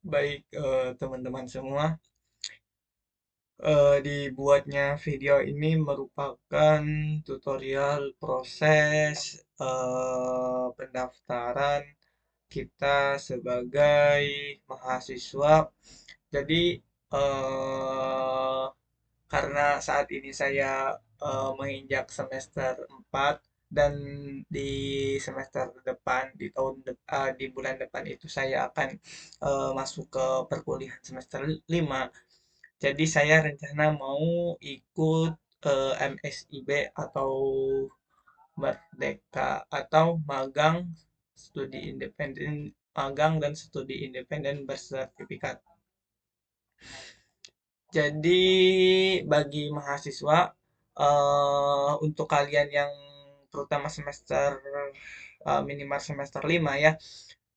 Baik, teman-teman semua, dibuatnya video ini merupakan tutorial proses pendaftaran kita sebagai mahasiswa. Jadi, eh, karena saat ini saya menginjak semester 4 dan di semester depan di bulan depan itu saya akan masuk ke perkuliahan semester 5. Jadi saya rencana mau ikut MSIB atau Merdeka atau magang dan studi independen bersertifikat. Jadi bagi mahasiswa, untuk kalian yang terutama minimal semester 5 ya.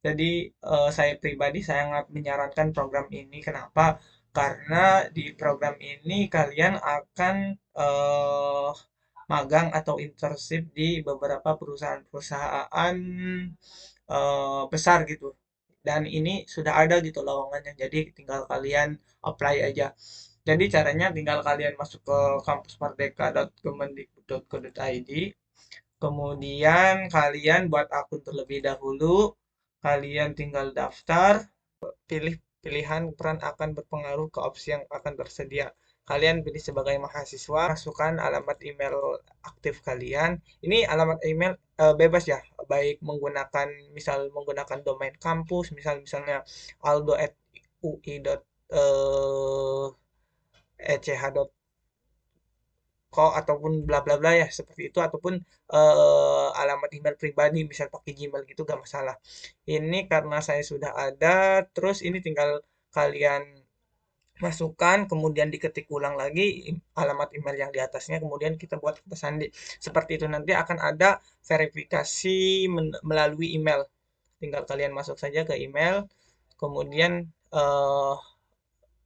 Jadi saya pribadi sangat menyarankan program ini. Kenapa? Karena di program ini kalian akan magang atau internship di beberapa perusahaan-perusahaan besar gitu. Dan ini sudah ada gitu lowongannya. Jadi tinggal kalian apply aja. Jadi caranya tinggal kalian masuk ke kampusmerdeka.kemendikbud.go.id, kemudian kalian buat akun terlebih dahulu, kalian tinggal daftar, pilih pilihan peran akan berpengaruh ke opsi yang akan tersedia. Kalian pilih sebagai mahasiswa, masukkan alamat email aktif kalian. Ini alamat email bebas ya, baik menggunakan domain kampus, misalnya aldo@ui.ech kok ataupun bla bla bla ya seperti itu, ataupun alamat email pribadi misal pakai Gmail gitu gak masalah. Ini karena saya sudah ada, terus ini tinggal kalian masukkan, kemudian diketik ulang lagi alamat email yang di atasnya, kemudian kita buat kata sandi. Seperti itu nanti akan ada verifikasi melalui email. Tinggal kalian masuk saja ke email, kemudian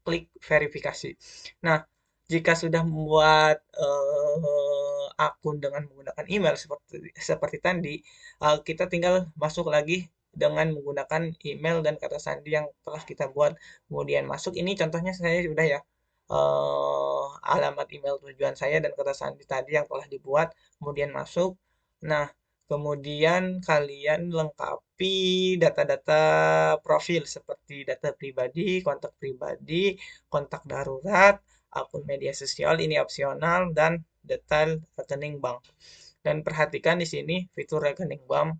klik verifikasi. Nah, jika sudah membuat akun dengan menggunakan email seperti seperti tadi, kita tinggal masuk lagi dengan menggunakan email dan kata sandi yang telah kita buat. Kemudian masuk, ini contohnya saya sudah ya, alamat email tujuan saya dan kata sandi tadi yang telah dibuat, kemudian masuk. Nah, kemudian kalian lengkapi data-data profil seperti data pribadi, kontak darurat, akun media sosial ini opsional, dan detail rekening bank. Dan perhatikan di sini fitur rekening bank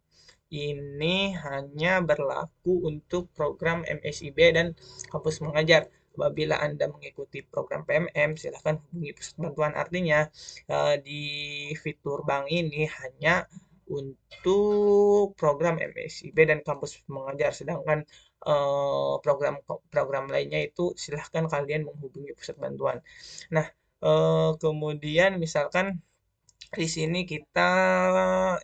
ini hanya berlaku untuk program MSIB dan kampus mengajar. Apabila Anda mengikuti program PMM, silakan hubungi pusat bantuan. Artinya, di fitur bank ini hanya untuk program MSIB dan kampus mengajar, sedangkan program program lainnya itu silahkan kalian menghubungi pusat bantuan. Nah, kemudian misalkan di sini kita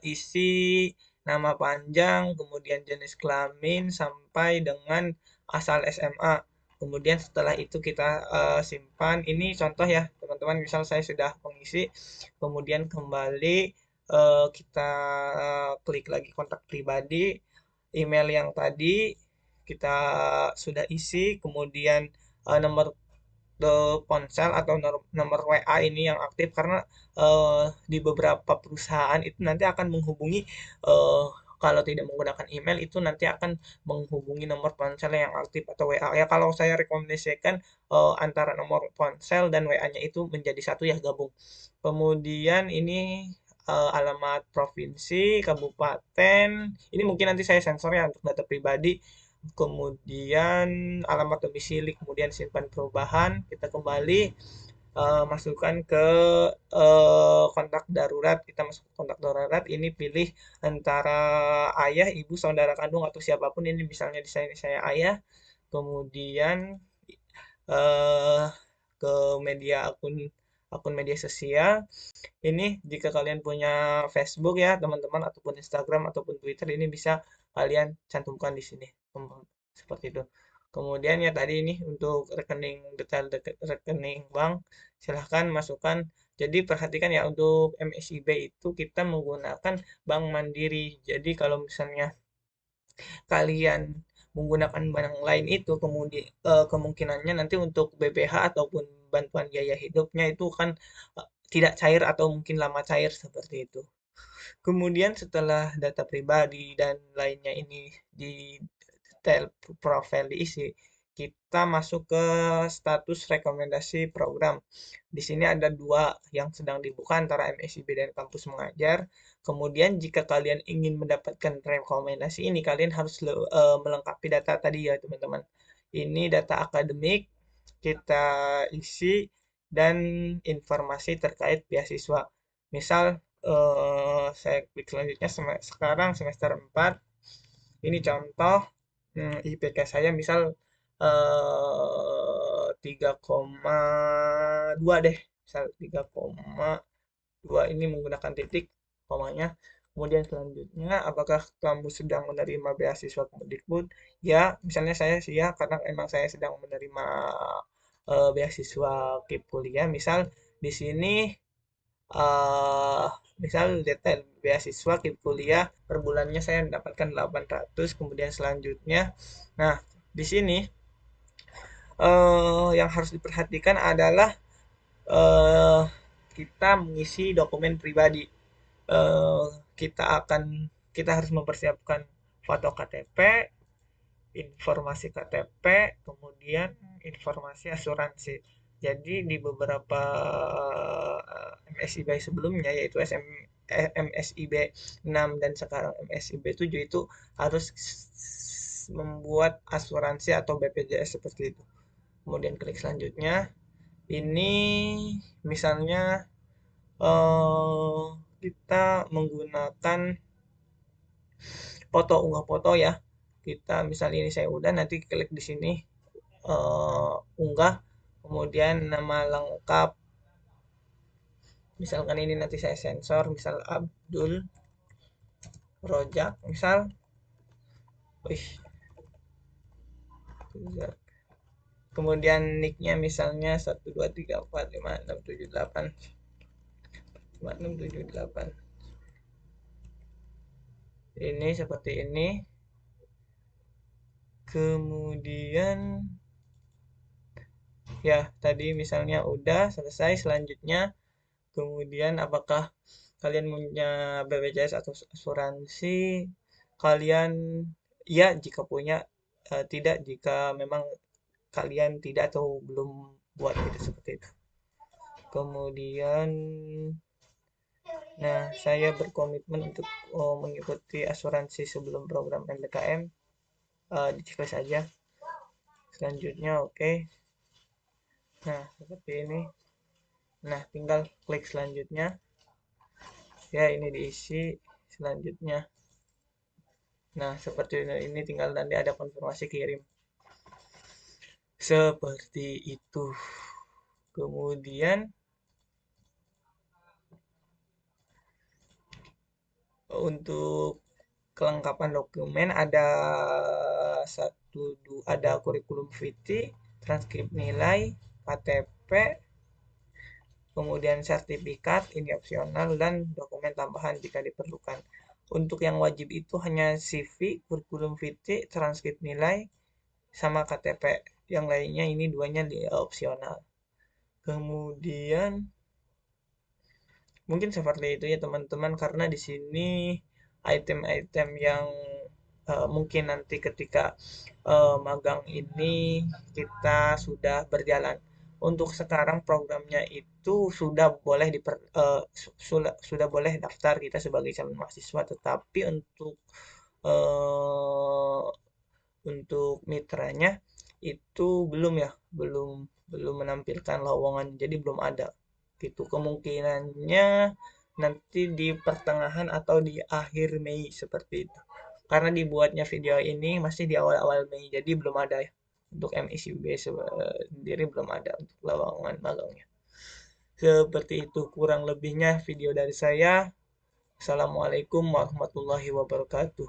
isi nama panjang, kemudian jenis kelamin, sampai dengan asal SMA. Kemudian setelah itu kita simpan. Ini contoh ya, teman-teman. Misal saya sudah mengisi, kemudian kembali kita klik lagi kontak pribadi, email yang tadi kita sudah isi, kemudian nomor ponsel atau nomor WA ini yang aktif, karena di beberapa perusahaan itu nanti akan menghubungi, eh, kalau tidak menggunakan email itu nanti akan menghubungi nomor ponsel yang aktif atau WA ya. Kalau saya rekomendasikan antara nomor ponsel dan WA-nya itu menjadi satu ya, gabung. Kemudian ini alamat provinsi, kabupaten. Ini mungkin nanti saya sensor ya untuk data pribadi. Kemudian alamat domisili, kemudian simpan perubahan, kita kembali masukkan ke kontak darurat. Kita masuk ke kontak darurat, ini pilih antara ayah, ibu, saudara kandung, atau siapapun. Ini misalnya di sini saya ayah, kemudian eh, ke akun akun media sosial. Ini jika kalian punya Facebook ya teman-teman, ataupun Instagram ataupun Twitter, ini bisa kalian cantumkan di sini. Seperti itu. Kemudian ya tadi ini untuk detail rekening bank, silahkan masukkan. Jadi perhatikan ya, untuk MSIB itu kita menggunakan Bank Mandiri. Jadi kalau misalnya kalian menggunakan barang lain itu kemudian kemungkinannya nanti untuk BPH ataupun bantuan biaya hidupnya itu kan tidak cair atau mungkin lama cair seperti itu. Kemudian setelah data pribadi dan lainnya ini di detail profil diisi, kita masuk ke status rekomendasi program. Di sini ada dua yang sedang dibuka antara MSIB dan kampus mengajar. Kemudian jika kalian ingin mendapatkan rekomendasi ini, kalian harus melengkapi data tadi ya teman-teman. Ini data akademik, kita isi, dan informasi terkait beasiswa. Misal, saya klik selanjutnya, sekarang semester 4, ini contoh, IPK saya misal 3,2 deh, misal 3,2 ini menggunakan titik komanya. Kemudian selanjutnya, apakah kamu sedang menerima beasiswa Kemendikbud? Ya, misalnya saya sih ya, karena emang saya sedang menerima beasiswa KIP kuliah. Misal di sini eh misal detail beasiswa KIP kuliah per bulannya saya mendapatkan 800. Kemudian selanjutnya, nah di sini yang harus diperhatikan adalah eh kita mengisi dokumen pribadi. eh kita akan kita harus mempersiapkan foto KTP, informasi KTP, kemudian informasi asuransi. Jadi di beberapa MSIB sebelumnya yaitu MSIB 6 dan sekarang MSIB 7 itu harus membuat asuransi atau BPJS seperti itu. Kemudian klik selanjutnya. Ini misalnya eh, kita menggunakan foto, unggah foto ya. Kita misalnya ini saya udah, nanti klik di sini unggah, kemudian nama lengkap, misalkan ini nanti saya sensor, misal Abdul Rojak, misal, wih, kemudian nicknya misalnya 1234567 5678, ini seperti ini. Kemudian ya tadi misalnya udah selesai, selanjutnya kemudian apakah kalian punya BPJS atau asuransi? Kalian ya jika punya, tidak jika memang kalian tidak atau belum buat itu seperti itu. Kemudian, nah saya berkomitmen untuk mengikuti asuransi sebelum program MBKM. Dicek saja. Selanjutnya oke. Nah seperti ini. Nah tinggal klik selanjutnya. Ya ini diisi selanjutnya. Nah seperti ini tinggal nanti ada konfirmasi kirim. Seperti itu. Kemudian untuk kelengkapan dokumen ada ada kurikulum vitae, transkrip nilai, KTP, kemudian sertifikat ini opsional dan dokumen tambahan jika diperlukan. Untuk yang wajib itu hanya CV, kurikulum vitae, transkrip nilai, sama KTP. Yang lainnya ini duanya opsional. Kemudian mungkin seperti itu ya teman-teman, karena di sini item-item yang mungkin nanti ketika magang ini kita sudah berjalan. Untuk sekarang programnya itu sudah boleh sudah boleh daftar kita sebagai calon mahasiswa, tetapi eh, untuk mitranya itu belum ya, belum belum menampilkan lowongan, jadi belum ada gitu. Kemungkinannya nanti di pertengahan atau di akhir Mei seperti itu. Karena dibuatnya video ini masih di awal-awal Mei, jadi belum ada ya. Untuk MICB sendiri belum ada untuk lowongan magangnya. Seperti itu kurang lebihnya video dari saya. Assalamualaikum warahmatullahi wabarakatuh.